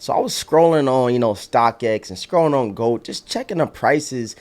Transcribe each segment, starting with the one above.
So I was scrolling on, StockX and scrolling on Gold, just checking the prices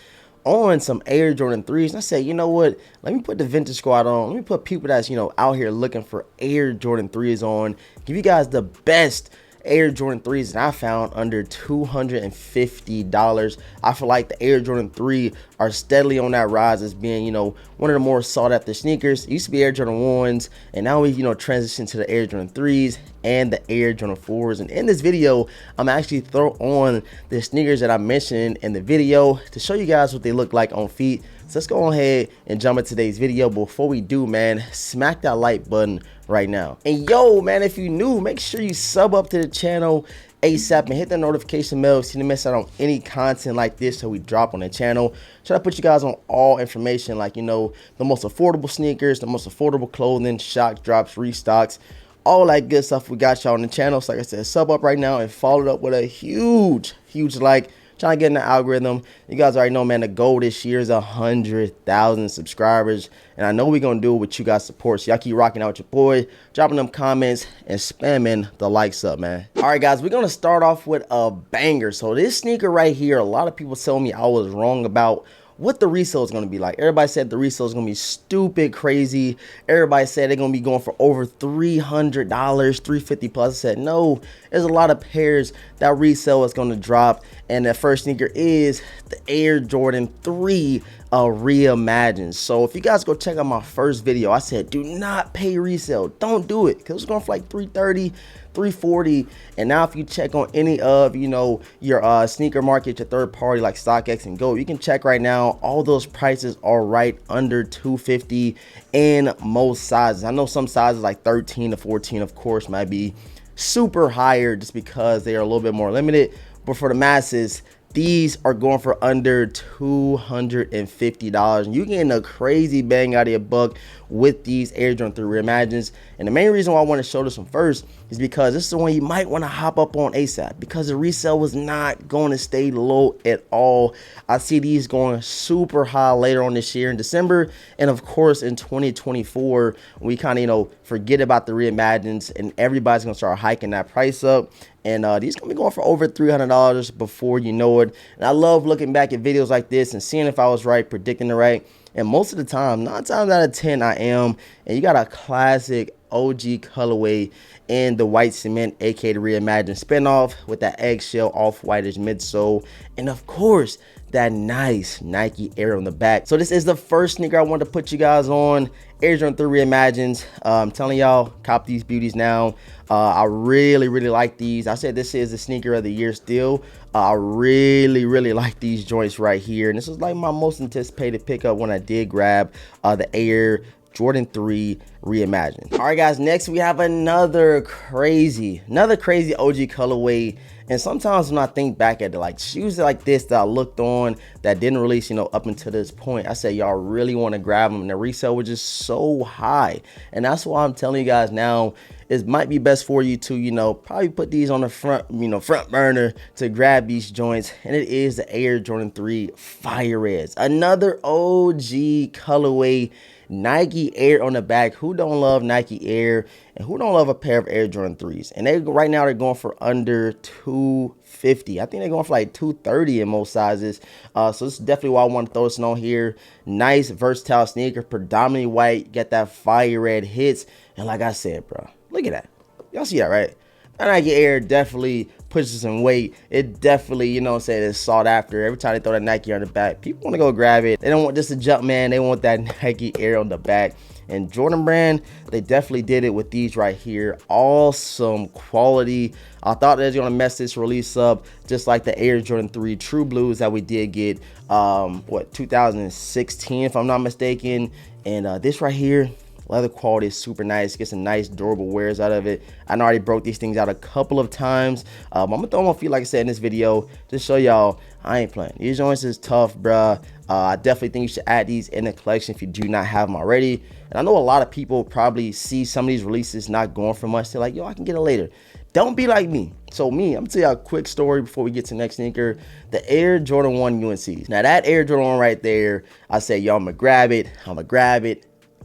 on some Air Jordan 3s. And I said, you know what? Let me put the Vintage Squad on. Let me put people that's, out here looking for Air Jordan 3s on. Give you guys the best Air Jordan 3s that I found under $250. I feel like the Air Jordan 3 are steadily on that rise as being, one of the more sought after sneakers. It used to be Air Jordan 1s, and now we, transition to the Air Jordan 3s and the Air Jordan 4s. And in this video, I'm actually throw on the sneakers that I mentioned in the video to show you guys what they look like on feet. So let's go ahead and jump into today's video. Before we do, man, smack that like button right now. And yo, man, if you're new, make sure you sub up to the channel ASAP and hit the notification bell so you don't miss out on any content like this that we drop on the channel. Try to put you guys on all information, like, the most affordable sneakers, the most affordable clothing, shock drops, restocks, all that good stuff we got y'all on the channel. So like I said, sub up right now and follow it up with a huge like. Trying to get in the algorithm. You guys already know, man, the goal this year is 100,000 subscribers, and I know we're gonna do it with you guys' support. So y'all keep rocking out with your boy, dropping them comments and spamming the likes up, man. All right, guys, we're gonna start off with a banger. So this sneaker right here, a lot of people tell me I was wrong about what the resale is going to be like. Everybody said the resale is going to be stupid crazy. Everybody said they're going to be going for over $300, $350 plus. I said, no, there's a lot of pairs that resale is going to drop. And the first sneaker is the Air Jordan 3 Reimagined. So if you guys go check out my first video, I said, do not pay resale. Don't do it, because it's going for like $330, $340. And now if you check on any of your sneaker market, your third party like StockX and Go, you can check right now, all those prices are right under $250 in most sizes. I know some sizes like 13 to 14 of course might be super higher just because they are a little bit more limited, but for the masses, these are going for under $250, and you're getting a crazy bang out of your buck with these Air Jordan 3 Reimagined. And the main reason why I want to show this one first is because this is the one you might want to hop up on ASAP, because the resale was not going to stay low at all. I see these going super high later on this year in December, and of course in 2024 we kind of forget about the Reimagined and everybody's gonna start hiking that price up. And these gonna be going for over $300 before you know it. And I love looking back at videos like this and seeing if I was right, predicting it right. And most of the time, 9 times out of 10, I am. And you got a classic OG colorway in the white cement, aka the Reimagined spinoff, with that eggshell off-whitish midsole, and of course that nice Nike Air on the back. So this is the first sneaker I wanted to put you guys on, Air Jordan 3 Reimagined. I'm telling y'all, cop these beauties now. I really like these. I said this is the sneaker of the year still. I really like these joints right here, and this is like my most anticipated pickup when I did grab the Air Jordan 3 Reimagined. All right, guys, next we have another crazy OG colorway. And sometimes when I think back at it, like shoes like this that I looked on that didn't release, up until this point, I said y'all really want to grab them, and the resale was just so high. And that's why I'm telling you guys now, it might be best for you to, probably put these on the front burner to grab these joints. And it is the Air Jordan 3 Fire Reds, another OG colorway. Nike Air on the back. Who don't love Nike Air, and who don't love a pair of Air Jordan 3s? And right now they're going for under $250. I think they're going for like $230 in most sizes. So this is definitely why I want to throw this on here. Nice versatile sneaker, predominantly white. Get that fire red hits, and like I said, bro, look at that. Y'all see that, right? Nike Air definitely pushes some weight. It definitely, it's sought after. Every time they throw that Nike Air on the back, people want to go grab it. They don't want just a jump, man. They want that Nike Air on the back. And Jordan Brand, they definitely did it with these right here. Awesome quality. I thought they were going to mess this release up, just like the Air Jordan 3 True Blues that we did get, 2016, if I'm not mistaken. And this right here, leather quality is super nice. Get some nice durable wears out of it. I know I already broke these things out a couple of times. I'm gonna throw them on feet like I said in this video, just show y'all I ain't playing. These joints is tough, bruh. I definitely think you should add these in the collection if you do not have them already. And I know a lot of people probably see some of these releases not going for much. They're like, yo, I can get it later. Don't be like me. So me, I'm gonna tell you a quick story before we get to the next sneaker. The Air Jordan 1 UNCs. Now that Air Jordan 1 right there, I said, yo, I'm gonna grab it.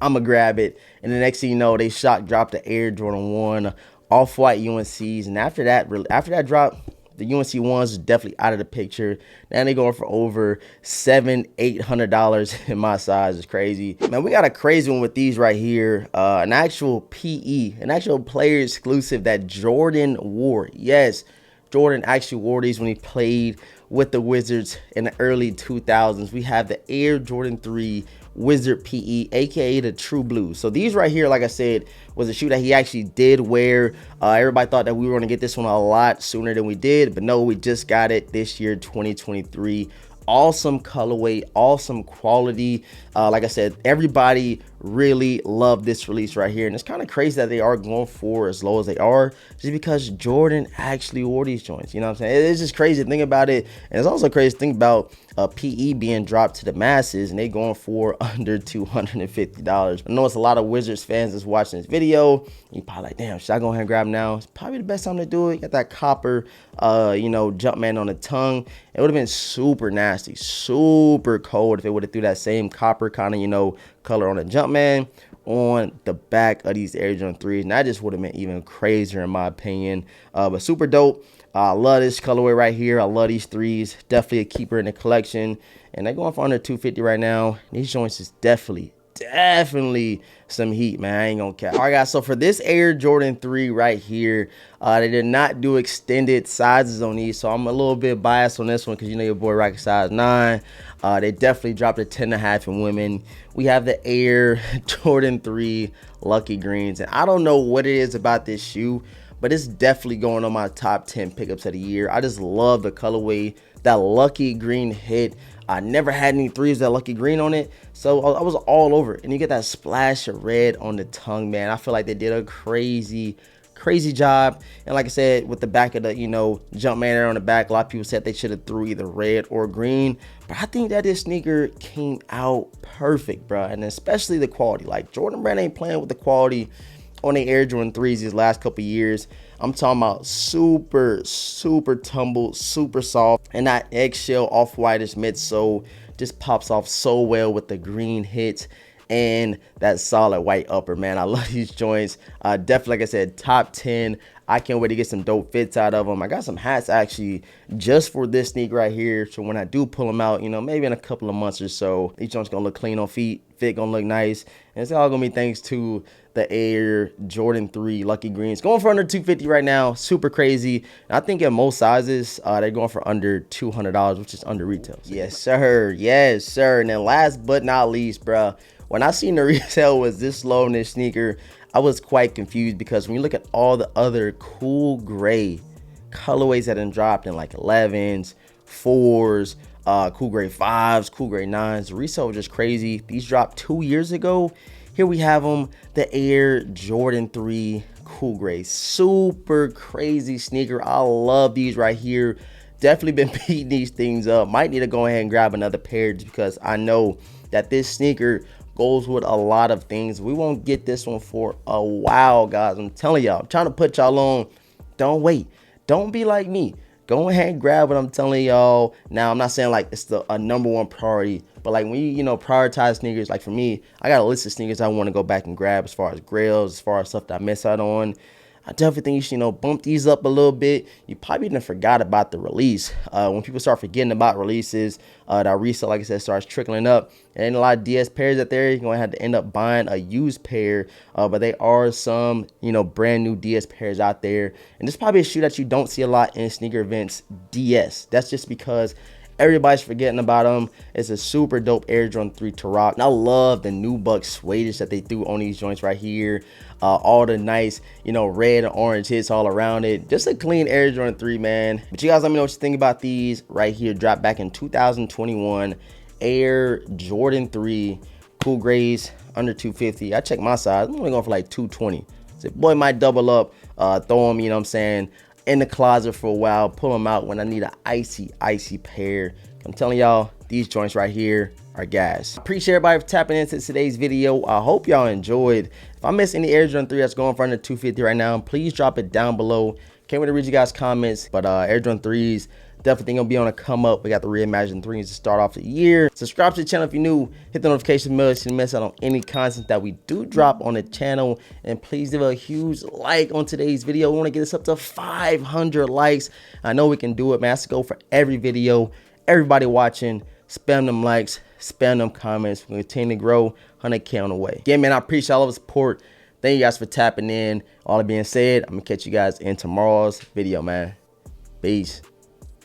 And the next thing you know, they shock dropped the Air Jordan 1 off-white UNCs, and after that drop, the UNC ones are definitely out of the picture. Now they going for over $700-800 in my size. Is crazy, man. We got a crazy one with these right here. An actual PE, an actual player exclusive that Jordan wore. Yes, Jordan actually wore these when he played with the Wizards in the early 2000s. We have the Air Jordan 3 Wizard PE, aka the True Blue. So these right here, like I said, was a shoe that he actually did wear. Everybody thought that we were going to get this one a lot sooner than we did, but no, we just got it this year, 2023. Awesome colorway, awesome quality. Like I said, everybody really loved this release right here, and it's kind of crazy that they are going for as low as they are, just because Jordan actually wore these joints. You know what I'm saying? It's just crazy to think about it, and it's also crazy to think about PE being dropped to the masses and they going for under $250. I know it's a lot of Wizards fans that's watching this video. You probably like, damn, should I go ahead and grab them now? It's probably the best time to do it. You got that copper, you know, Jumpman on the tongue. It would have been super nasty, super cold if it would have threw that same copper kind of, you know, color on the Jumpman on the back of these Air Jordan 3s, and that just would have been even crazier in my opinion. But super dope. I love this colorway right here. I love these 3s. Definitely a keeper in the collection, and they're going for under $250 right now. These joints is definitely some heat, man. I ain't gonna cap. All right, guys, so for this Air Jordan 3 right here, they did not do extended sizes on these, so I'm a little bit biased on this one because you know your boy rocking size 9. They definitely dropped a 10.5 in women. We have the Air Jordan 3 Lucky Greens, and I don't know what it is about this shoe, but it's definitely going on my top 10 pickups of the year. I just love the colorway. That Lucky Green hit. I never had any 3s that Lucky Green on it, so I was all over it. And you get that splash of red on the tongue, man. I feel like they did a crazy job. And like I said, with the back of the, you know, Jumpman there on the back, a lot of people said they should have threw either red or green, but I think that this sneaker came out perfect, bro. And especially the quality. Like, Jordan Brand ain't playing with the quality on the Air Jordan 3s these last couple years. I'm talking about super tumbled, super soft, and that eggshell off-whitish midsole just pops off so well with the green hits and that solid white upper, man. I love these joints. Definitely, like I said, top 10. I can't wait to get some dope fits out of them. I got some hats actually just for this sneaker right here, so when I do pull them out, you know, maybe in a couple of months or so, these joints gonna look clean on feet, fit gonna look nice, and it's all gonna be thanks to the Air Jordan 3 Lucky Greens. Going for under $250 right now. Super crazy. And I think in most sizes, they're going for under $200, which is under retail. Yes, sir. Yes, sir. And then last but not least, bruh, when I seen the resale was this low in this sneaker, I was quite confused, because when you look at all the other cool gray colorways that have dropped in like 11s, 4s, cool gray 5s, cool gray 9s, the resale was just crazy. These dropped 2 years ago. Here we have them, the Air Jordan 3 Cool Gray. Super crazy sneaker. I love these right here. Definitely been beating these things up. Might need to go ahead and grab another pair, just because I know that this sneaker goes with a lot of things. We won't get this one for a while, guys. I'm telling y'all. I'm trying to put y'all on. Don't wait. Don't be like me. Go ahead and grab what I'm telling y'all. Now, I'm not saying like it's a #1 priority, but like when you know, prioritize sneakers, like for me, I got a list of sneakers I want to go back and grab, as far as grails, as far as stuff that I miss out on. I definitely think you should, you know, bump these up a little bit. You probably didn't forgot about the release. When people start forgetting about releases, that resale, like I said, starts trickling up. And ain't a lot of DS pairs out there. You're going to have to end up buying a used pair. But there are some, you know, brand new DS pairs out there. And this is probably a shoe that you don't see a lot in sneaker events, DS. That's just because everybody's forgetting about them. It's a super dope Air Jordan 3 to rock. And I love the new buck suede that they threw on these joints right here. All the nice, you know, red and orange hits all around it. Just a clean Air Jordan 3, man. But you guys let me know what you think about these right here. Dropped back in 2021. Air Jordan 3 cool grays under $250. I checked my size. I'm only going for like $220. So boy might double up, throw them, you know what I'm saying, in the closet for a while, pull them out when I need an icy pair. I'm telling y'all, these joints right here are gas. Appreciate everybody for tapping into today's video. I hope y'all enjoyed. If I miss any Air Jordan 3 that's going for under $250 right now, please drop it down below. Can't wait to read you guys' comments. But Air Jordan 3s definitely gonna be on a come up. We got the Reimagined 3s to start off the year. Subscribe to the channel if you're new. Hit the notification bell so you miss out on any content that we do drop on the channel. And please give a huge like on today's video. We want to get this up to 500 likes. I know we can do it, man. Let's go for every video. Everybody watching, spam them likes, spam them comments. We're gonna continue to grow. 100K on the way. Again, man, I appreciate all the support. Thank you guys for tapping in. All that being said, I'm gonna catch you guys in tomorrow's video, man. Peace.